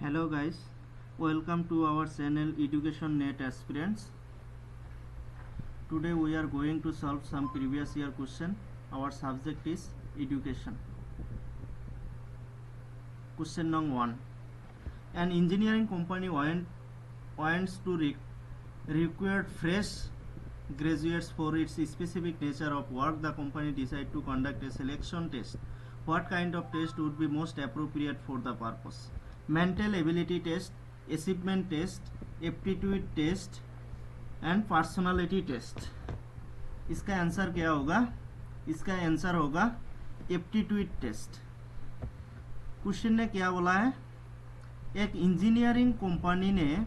Hello guys, welcome to our channel Education Net Aspirants. Today we are going to solve some previous year question. Our subject is education. Question number 1. An engineering company wants to recruit fresh graduates for its specific nature of work. The company decided to conduct a selection test. What kind of test would be most appropriate for the purpose? Mental ability test, achievement test, aptitude test and personality test. इसका answer क्या होगा? इसका answer होगा aptitude test. Question ने क्या बोला है? एक इंजीनियरिंग कंपनी ने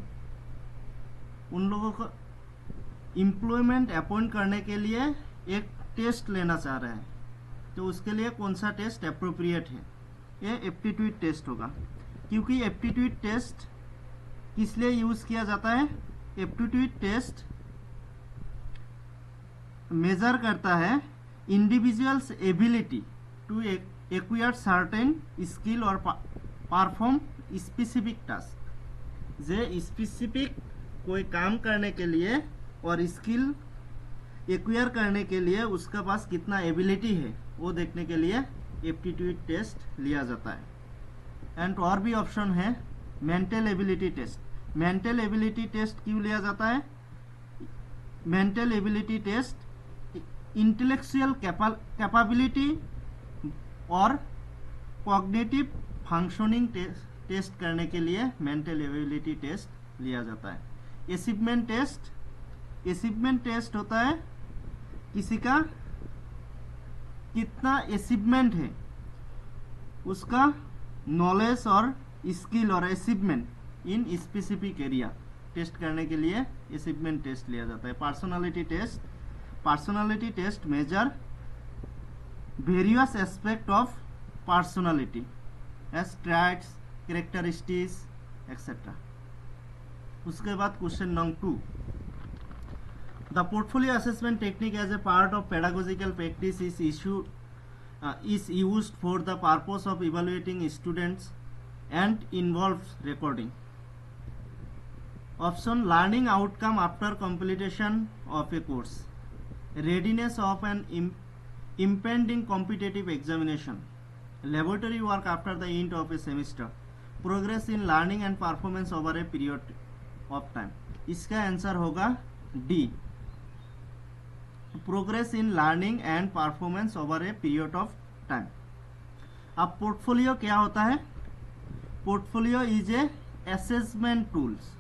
उन लोगों को एम्प्लॉयमेंट अपॉइंट करने के लिए एक टेस्ट लेना चाह रहा है, तो उसके लिए कौन सा टेस्ट अप्रोप्रिएट है? ये एप्टीट्यूड टेस्ट होगा. क्योंकि एप्टीट्यूड टेस्ट किस लिए यूज किया जाता है? एप्टीट्यूड टेस्ट मेजर करता है individual's ability to acquire certain skill और परफॉर्म स्पेसिफिक टास्क. जे स्पेसिफिक कोई काम करने के लिए और स्किल एक्वायर करने के लिए उसका पास कितना एबिलिटी है वो देखने के लिए एप्टीट्यूड टेस्ट लिया जाता है. एंड और भी ऑप्शन है mental ability test. Mental ability test क्यों लिया जाता है? Mental ability test intellectual capability और कॉग्निटिव फंक्शनिंग टेस्ट करने के लिए मेंटल एबिलिटी टेस्ट लिया जाता है. अचीवमेंट टेस्ट, अचीवमेंट टेस्ट होता है किसी का कितना अचीवमेंट है, उसका नॉलेज और स्किल और achievement in specific area test करने के लिए अचीवमेंट टेस्ट लिया जाता है. Personality test, personality test measure various aspect of personality as traits, characteristics etcetera. उसके बाद question number 2. The portfolio assessment technique as a part of pedagogical practice is used for the purpose of evaluating students and involves recording. Option: learning outcome after completion of a course, readiness of an impending competitive examination, laboratory work after the end of a semester, progress in learning and performance over a period of time. इसका answer होगा D, progress in learning and performance over a period of time. अब portfolio क्या होता है? Portfolio is a assessment tools.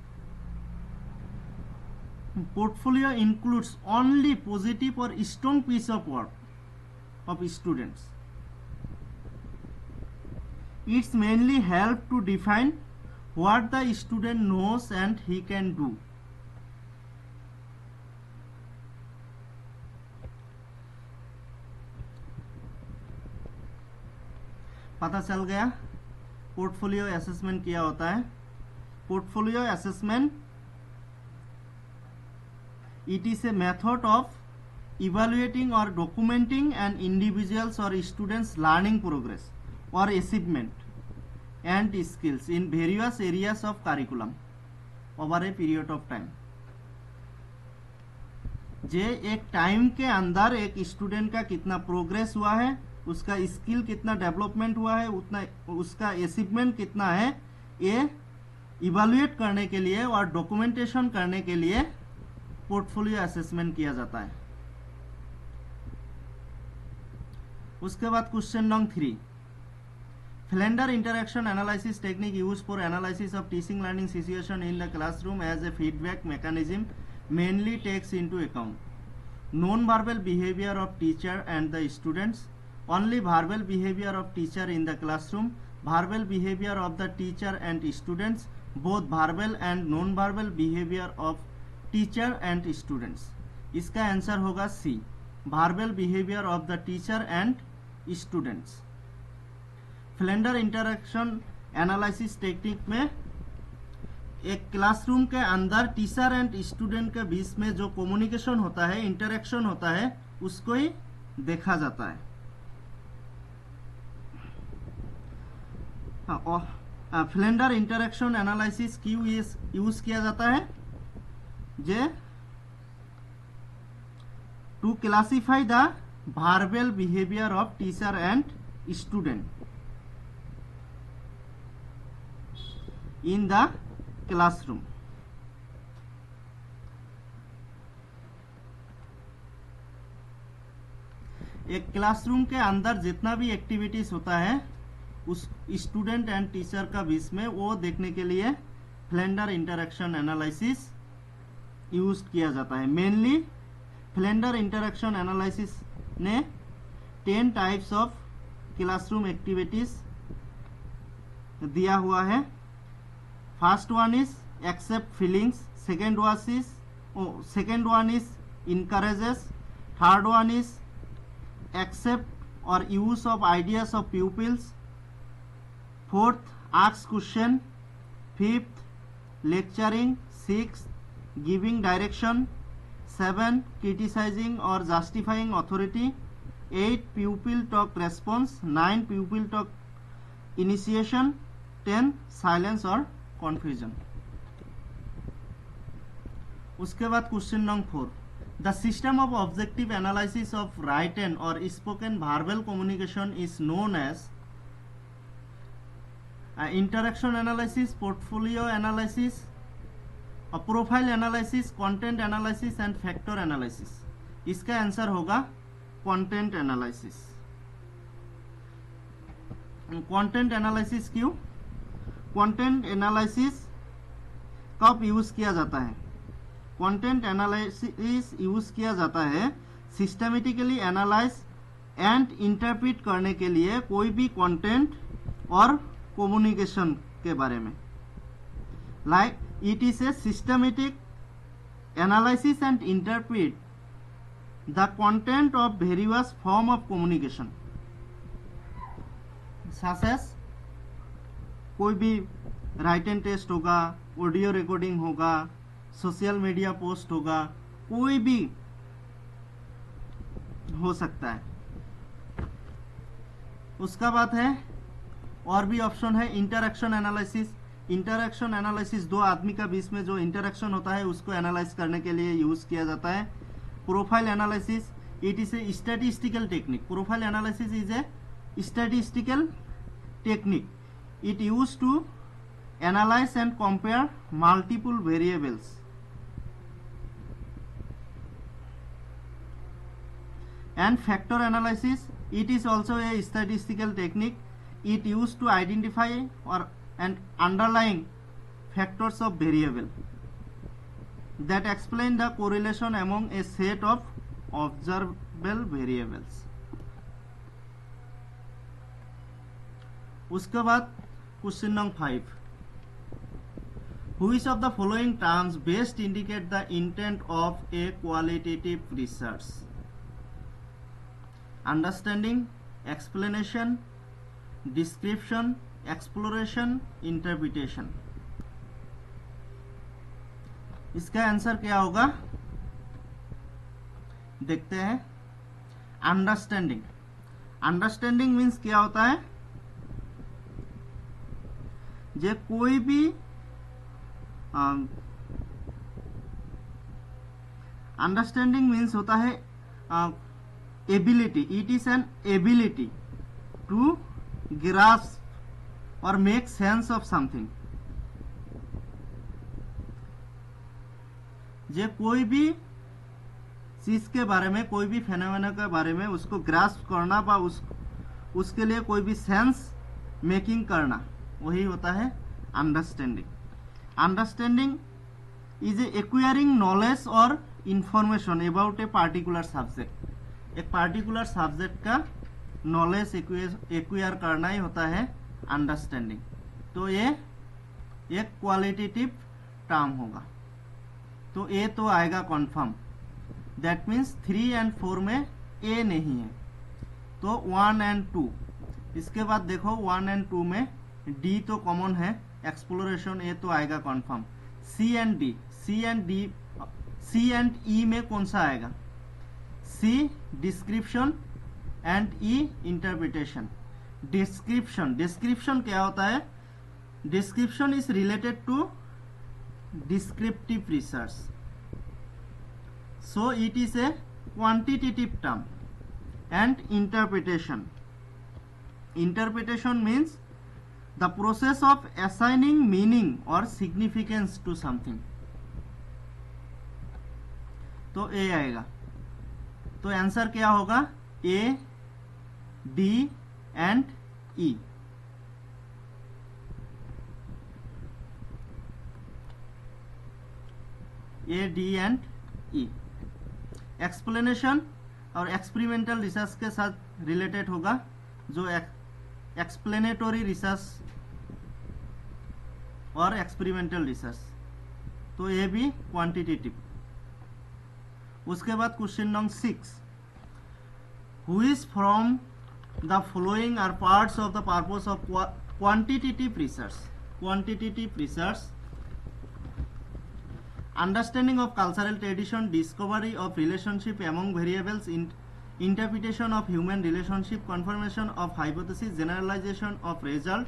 Portfolio includes only positive और strong piece of work of students. It's mainly help to define what the student knows and he can do. पता चल गया portfolio assessment क्या होता है. Portfolio assessment it is a method of evaluating और documenting N individuals और students learning progress और achievement and skills in various areas of curriculum over a period of time. जे एक टाइम के अंदर एक स्टूडेंट का कितना प्रोग्रेस हुआ है, उसका स्किल कितना डेवलपमेंट हुआ है, उतना उसका अचीवमेंट कितना है, ये इवैल्यूएट करने के लिए और डॉक्यूमेंटेशन करने के लिए पोर्टफोलियो असेसमेंट किया जाता है. उसके बाद question number 3. Flanders interaction analysis technique use for analysis of teaching learning situation in the classroom as a feedback mechanism mainly takes into account non verbal behaviour of teacher and the students, only verbal behavior of teacher in the classroom, verbal behavior of the teacher and students, both verbal and non-verbal behavior of teacher and students. इसका answer होगा C, verbal behavior of the teacher and students. Flander interaction analysis technique में एक classroom के अंदर teacher and student के बीच में जो communication होता है, इंटरैक्शन होता है, उसको ही देखा जाता है. फ्लेंडर इंटरेक्शन एनालिसिस क्यों यूज किया जाता है? जे to classify the verbal behavior of teacher and student in the classroom. एक क्लासरूम के अंदर जितना भी एक्टिविटीज होता है उस स्टूडेंट एंड टीचर का बीच में वो देखने के लिए फ्लेंडर इंटरेक्शन एनालिसिस यूज किया जाता है। मेनली फ्लेंडर इंटरेक्शन एनालिसिस ने 10 टाइप्स ऑफ क्लासरूम एक्टिविटीज दिया हुआ है। First one is accept feelings, second one is encourages, third one is accept और use of ideas of pupils, fourth ask question, fifth lecturing, six giving direction, 7 criticizing or justifying authority, 8 pupil talk response, 9 pupil talk initiation, 10 silence or confusion. उसके बाद question number 4, the system of objective analysis of written और spoken verbal communication is known as interaction analysis, portfolio analysis, profile analysis, content analysis and factor analysis. इसका answer होगा content analysis. Content analysis क्यों? Content analysis कब use किया जाता है? Content analysis use किया जाता है सिस्टमेटिकली एनालाइज एंड इंटरप्रेट करने के लिए कोई भी कंटेंट और कम्युनिकेशन के बारे में। Like it is a systematic analysis and interpret the content of various form of communication such as कोई भी राइटन टेस्ट होगा, ऑडियो रिकॉर्डिंग होगा, सोशल मीडिया पोस्ट होगा, कोई भी हो सकता है। उसका बात है और भी ऑप्शन है इंटरेक्शन एनालिसिस। इंटरेक्शन एनालिसिस दो आदमी का बीच में जो इंटरेक्शन होता है उसको एनालाइज करने के लिए यूज किया जाता है। Profile analysis, it is a statistical technique. Profile analysis is a statistical technique. It use to analyse and compare multiple variables. And factor analysis, it is also a statistical technique. It use to identify और and underlying factors of variable that explain the correlation among a set of observable variables. उसके बाद question number 5, which of the following terms best indicate the intent of a qualitative research? Understanding, explanation, description, exploration, interpretation. इसका answer क्या होगा देखते हैं। Understanding. Understanding means क्या होता है? जे कोई भी अंडरस्टैंडिंग मीन्स होता है ability. It is an ability to grasp और मेक सेंस ऑफ समथिंग। जे कोई भी चीज के बारे में, कोई भी फेनोमेना के बारे में उसको ग्रास्प करना व उसके लिए कोई भी सेंस मेकिंग करना, वही होता है understanding. Understanding is acquiring knowledge और information about a particular subject. एक पार्टिकुलर सब्जेक्ट का नॉलेज एक्वायर करना ही होता है अंडरस्टैंडिंग। तो ये एक क्वालिटेटिव टर्म होगा। तो ए तो आएगा कंफर्म। दैट मीन्स 3 और 4 में ए नहीं है, तो 1 और 2। इसके बाद देखो 1 और 2 में डी तो कॉमन है, एक्सप्लोरेशन ए तो आएगा confirm. C and D, C and E में कौन सा आएगा? C description and E interpretation. Description क्या होता है? description is related to descriptive research, so it is a quantitative term. And interpretation means the process of assigning meaning or significance to something. तो ए आएगा, तो आंसर क्या होगा? A, D and E. A, D and E. Explanation और experimental research के साथ related होगा, जो एक्सप्लेनेटरी रिसर्च और एक्सपेरिमेंटल रिसर्च, तो ये भी क्वांटिटेटिव. उसके बाद question number 6, which from the following are parts of the purpose of quantitative research. Quantitative research: understanding of cultural tradition, discovery of relationship among variables, interpretation of human relationship, confirmation of hypothesis, generalization of result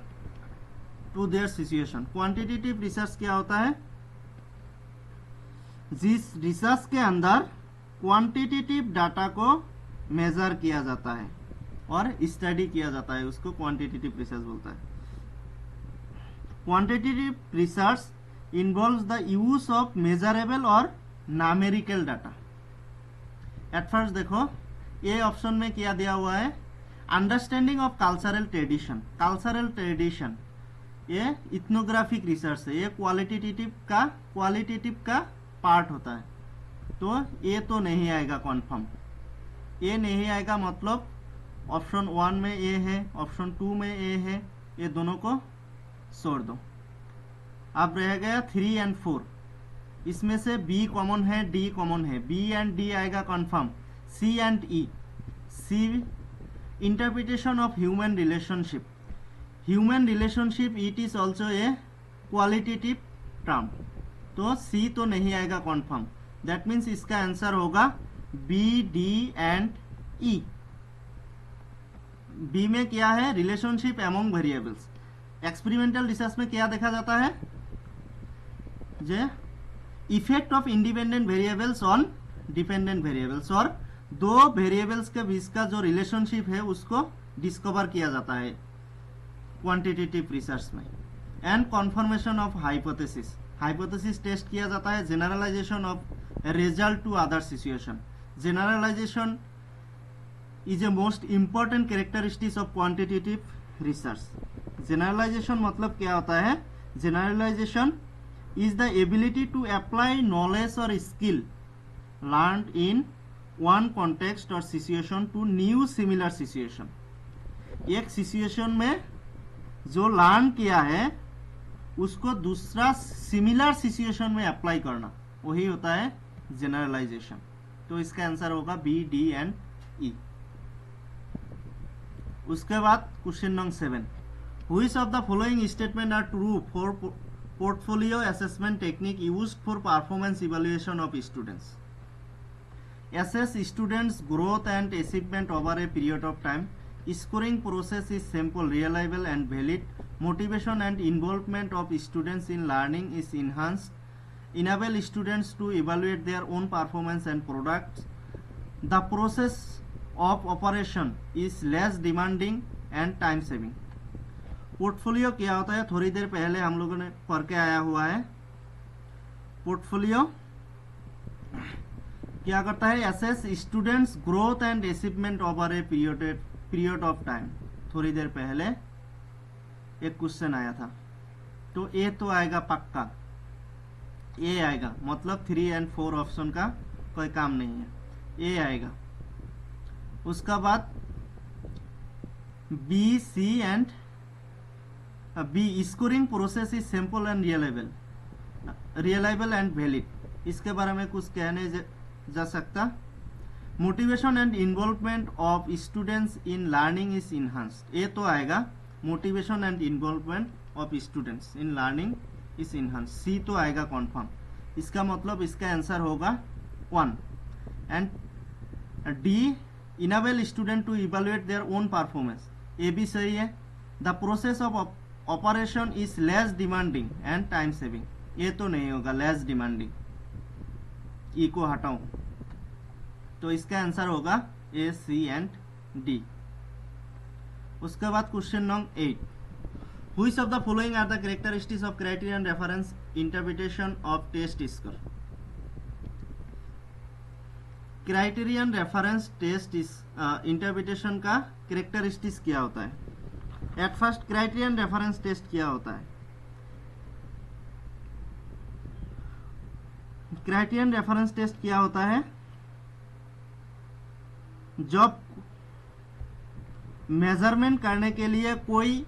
to their situation. quantitative research क्या होता है? जिस research के अंदर quantitative data को major किया जाता है और स्टडी किया जाता है, उसको क्वांटिटेटिव रिसर्च बोलता है. Quantitative research involves the use of measurable or numerical data. At first देखो, ये ऑप्शन में क्या दिया हुआ है? Understanding of cultural tradition. Cultural tradition ये इथनोग्राफिक रिसर्च है, ये क्वालिटेटिव का पार्ट होता है, तो ये तो नहीं आएगा कन्फर्म. ये नहीं आएगा, मतलब ऑप्शन 1 में ये है, ऑप्शन 2 में ये है, ये दोनों को छोड़ दो. अब रह गया 3 एंड 4. इसमें से बी कॉमन है, डी कॉमन है, बी एंड डी आएगा confirm. C and E. C, interpretation of human relationship. Human relationship it is also a qualitative term, तो सी तो नहीं आएगा कंफर्म. दैट मीन्स इसका आंसर होगा B, D and E. B में क्या है? Relationship among variables. Experimental research में क्या देखा जाता है? जे effect of independent variables on dependent variables, और दो वेरिएबल्स के बीच का जो रिलेशनशिप है उसको डिस्कवर किया जाता है क्वांटिटेटिव रिसर्च में. And confirmation of hypothesis. Hypothesis test किया जाता है. Generalisation of result to other situation. Generalisation is a most important characteristics of quantitative research. Generalisation मतलब क्या होता है? Generalisation is the ability to apply knowledge or skill learned in one context or situation to new similar situation. एक situation में जो learn किया है उसको दूसरा सिमिलर सिचुएशन में अप्लाई करना, वही होता है जनरलाइजेशन. तो इसका आंसर होगा बी, डी एंड ई. उसके बाद question number 7, which of the following statement are true for portfolio assessment technique used for performance evaluation of students? Assess students' growth and achievement over a period of time. Scoring process is simple, reliable and valid. Motivation and involvement of students in learning is enhanced. Enable students to evaluate their own performance and products. The process of operation is less demanding and time saving. Portfolio क्या होता है? थोड़ी देर पहले हम लोगों ने पढ़ के आया हुआ है. पोर्टफोलियो क्या करता है? Assess students growth and achievement over a period of time. थोड़ी देर पहले एक क्वेश्चन आया था, तो ए तो आएगा पक्का, ए आएगा, मतलब 3 एंड 4 ऑप्शन का कोई काम नहीं है, ए आएगा. उसका बाद B, C and B. Scoring process is simple and reliable and valid. इसके बारे में कुछ कहने जा सकता. Motivation and involvement of students in learning is enhanced. ये तो आएगा, motivation and involvement of students in learning is enhanced. C तो आएगा कॉन्फर्म. इसका मतलब इसका आंसर होगा 1. And D, enable student to evaluate their own performance. ये भी सही है. The process of operation is less demanding and time saving, ये तो नहीं होगा, लेस डिमांडिंग, ई को हटाऊं तो इसका आंसर होगा ए, सी एंड डी। उसके बाद question number 8, which of the following are the characteristics of criterion reference interpretation of test score. Criterion reference test interpretation का कैरेक्टरिस्टिक्स क्या होता है? At first criterion reference test क्या होता है? क्राइटेरियन रेफरेंस टेस्ट क्या होता है? जब मेजरमेंट करने के लिए कोई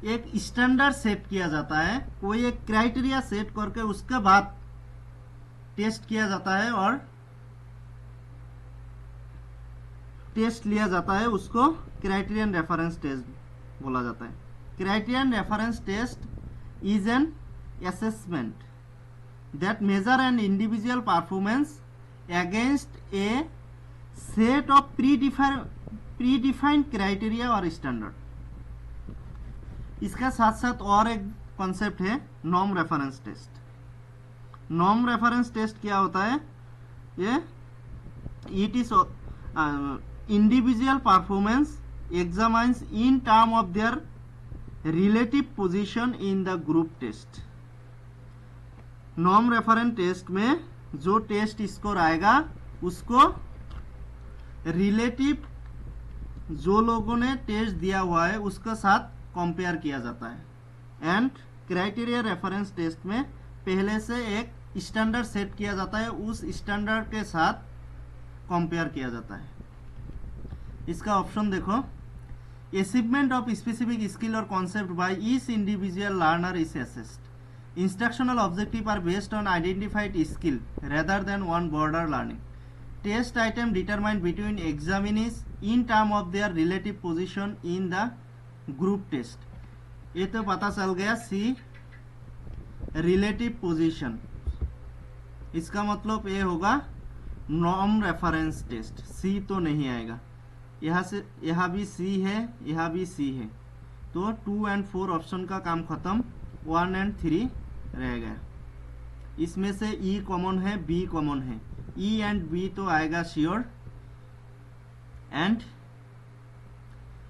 एक स्टैंडर्ड सेट किया जाता है, कोई एक क्राइटेरिया सेट करके उसके बाद टेस्ट किया जाता है और टेस्ट लिया जाता है, उसको क्राइटेरियन रेफरेंस टेस्ट बोला जाता है। Criterion reference test is an assessment that measure an individual performance against a set of predefined criteria और standard। इसका साथ साथ और एक कॉन्सेप्ट है norm reference test. Norm reference test क्या होता है? ये it is individual performance examines in term of their relative position in the group test. Norm reference test में जो टेस्ट स्कोर आएगा उसको रिलेटिव जो लोगों ने टेस्ट दिया हुआ है उसके साथ कंपेयर किया जाता है। एंड क्राइटेरिया रेफरेंस टेस्ट में पहले से एक स्टैंडर्ड सेट किया जाता है, उस स्टैंडर्ड के साथ कंपेयर किया जाता है। इसका ऑप्शन देखो, अचीवमेंट ऑफ स्पेसिफिक स्किल और concept by each individual learner is assessed. Instructional objectives are based on identified skill rather than one border learning. Test item determined between examinees in terms of their relative position in the group test. ये तो पता चल गया सी relative position, इसका मतलब ये होगा norm reference test. सी तो नहीं आएगा, यहाँ से यहाँ भी सी है, यहाँ भी सी है, तो 2 और 4 ऑप्शन का काम खत्म, 1 और 3 रह गया। इसमें से ई कॉमन है, बी कॉमन है, ई एंड बी तो आएगा sure, and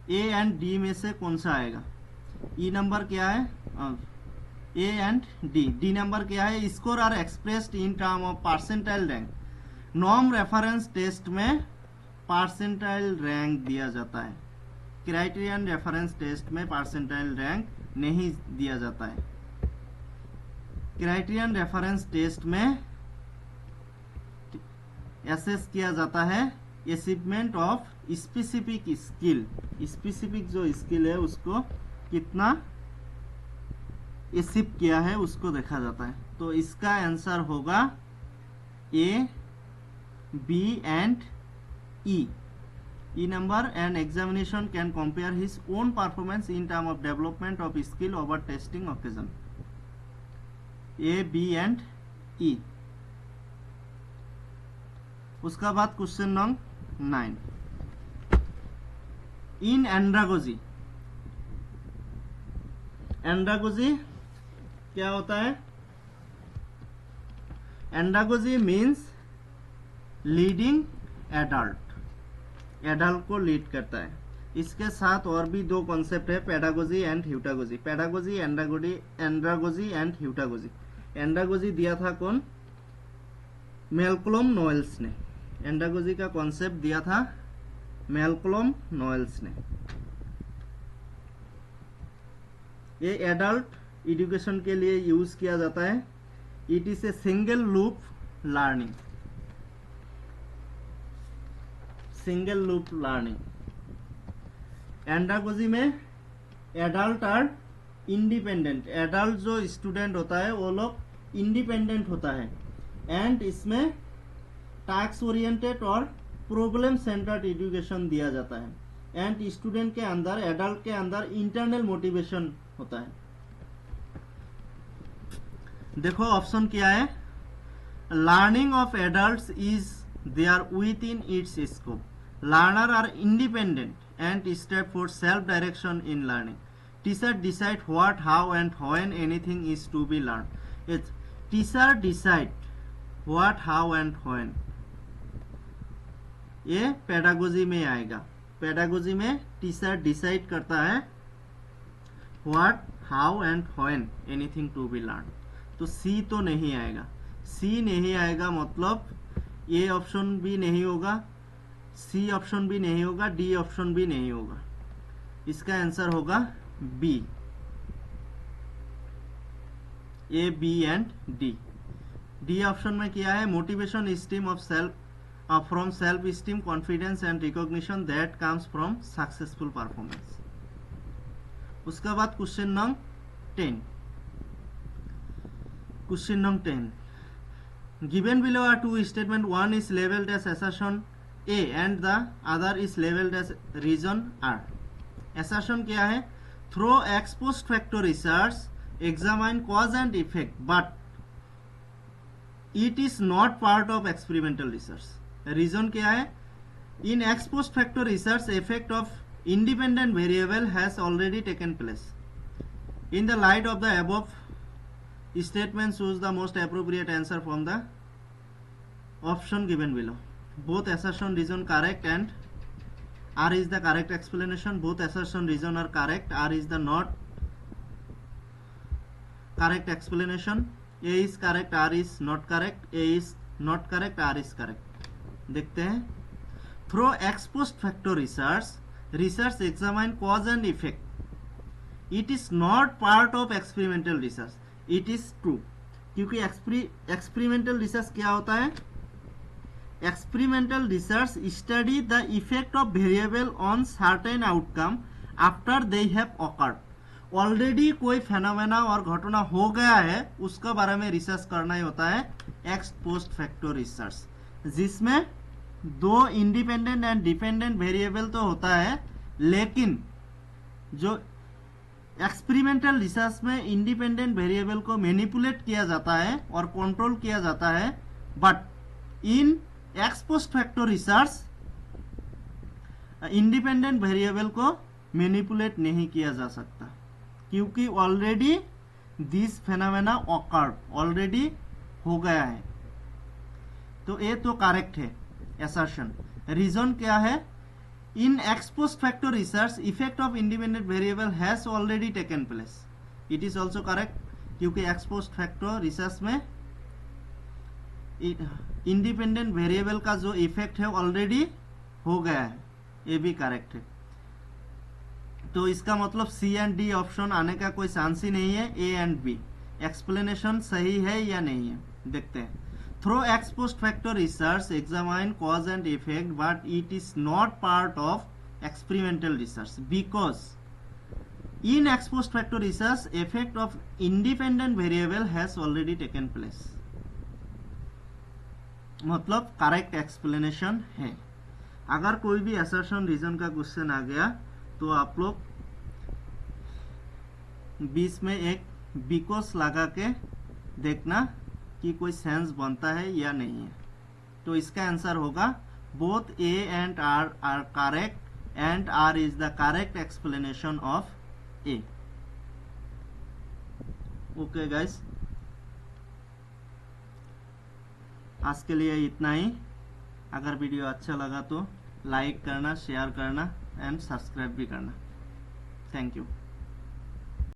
A and D में से कौन सा आएगा? ई नंबर क्या है? A and D. D number क्या है? Score are expressed in term of percentile rank. Norm reference test में परसेंटाइल रैंक दिया जाता है, क्राइटेरियन रेफरेंस टेस्ट में परसेंटाइल रैंक नहीं दिया जाता है। क्राइटेरियन रेफरेंस टेस्ट में एसेस किया जाता है achievement of specific skill. Specific जो स्किल है उसको कितना अचीव किया है उसको देखा जाता है। तो इसका आंसर होगा A, B and E. E number and examination can compare his own performance in term of development of skill over testing occasion. A, B and E. उसका बाद question number 9, in andragogy. Andragogy क्या होता है? Andragogy means leading adult, adult को lead करता है। इसके साथ और भी 2 कॉन्सेप्ट है, pedagogy and heutagogy. Pedagogy, andragogy and heutagogy. Andragogy दिया था कौन? मैल्कोलम नोएल्स ने। एंड्रागोजी का कॉन्सेप्ट दिया था मैल्कोलम नोएल्स ने। ये एडल्ट एजुकेशन के लिए यूज किया जाता है। It is a single loop learning, single loop learning. Andragogy में एडल्ट आर इंडिपेंडेंट, एडल्ट जो स्टूडेंट होता है वो लोग इंडिपेंडेंट होता है। एंड इसमें टास्क ओरिएंटेड और प्रॉब्लम सेंटर्ड एजुकेशन दिया जाता है। एंड स्टूडेंट के अंदर, एडल्ट के अंदर इंटरनल मोटिवेशन होता है। देखो ऑप्शन क्या है? Learning of adults is there within its scope. Learner are independent and step for self direction in learning. teacher decide what, how and when anything is to be learned. It's teacher decide what, how and when. ये pedagogy में आएगा. Pedagogy में teacher decide करता है what, how and when anything to be learned. तो C तो नहीं आएगा. सी नहीं आएगा मतलब ए ऑप्शन भी नहीं होगा, सी ऑप्शन भी नहीं होगा, डी ऑप्शन भी नहीं होगा. इसका आंसर होगा B. A, B and D. D option में क्या है? Motivation, esteem of self, from self esteem, confidence and recognition that comes from successful performance. उसके बाद question number 10. Question number 10. Given below are two statements. One is labeled as assertion A and the other is labeled as reason R. Assertion क्या है? Through ex post facto research, examine cause and effect, but it is not part of experimental research. Reason क्या है? In ex post facto research, effect of independent variable has already taken place. In the light of the above statement, choose the most appropriate answer from the option given below. Both assertion, reason correct and R is the correct explanation. Both assertion, reason are correct. R is the not correct explanation. A is correct, R is not correct. A is not correct, R is correct. देखते हैं. Through ex post facto research, research examine cause and effect. It is not part of experimental research. It is true. क्योंकि experimental research क्या होता है? Experimental research study the effect of variable on certain outcome after they have awkward. Already कोई phenomena और घटना हो गया है, उसके बारे में रिसर्च करना ही होता है एक्स पोस्ट फैक्टो रिसर्च, जिसमें दो इंडिपेंडेंट एंड डिपेंडेंट वेरिएबल तो होता है, लेकिन जो एक्सपेरिमेंटल रिसर्च में इंडिपेंडेंट वेरिएबल को मैनिपुलेट किया जाता है और कंट्रोल किया जाता है. But in x post facto research independent variable को मैनिपुलेट नहीं किया जा सकता, क्योंकि already this phenomena awkward, already हो गया है. तो ये तो करेक्ट है असर्शन. रीजन क्या है? In ex post facto research, effect of independent variable has already taken place. It is also correct, क्योंकि ex post facto research में independent variable का जो effect है already हो गया है. ये भी correct है. तो इसका मतलब C and D ऑप्शन आने का कोई चांस ही नहीं है. A and B एक्सप्लेनेशन सही है या नहीं है, देखते हैं. Through ex post facto research, examine cause and effect, but it is not part of experimental research because in ex post facto research, effect of independent variable has already taken place. मतलब correct explanation है. अगर कोई भी assertion reason का question आ गया तो आप लोग बीच में एक बिकॉज लगा के देखना कि कोई सेंस बनता है या नहीं है. तो इसका आंसर होगा both A and R are correct and R is the correct explanation of A. Okay guys, आज के लिए इतना ही. अगर वीडियो अच्छा लगा तो लाइक करना, शेयर करना एंड सब्सक्राइब भी करना. Thank you.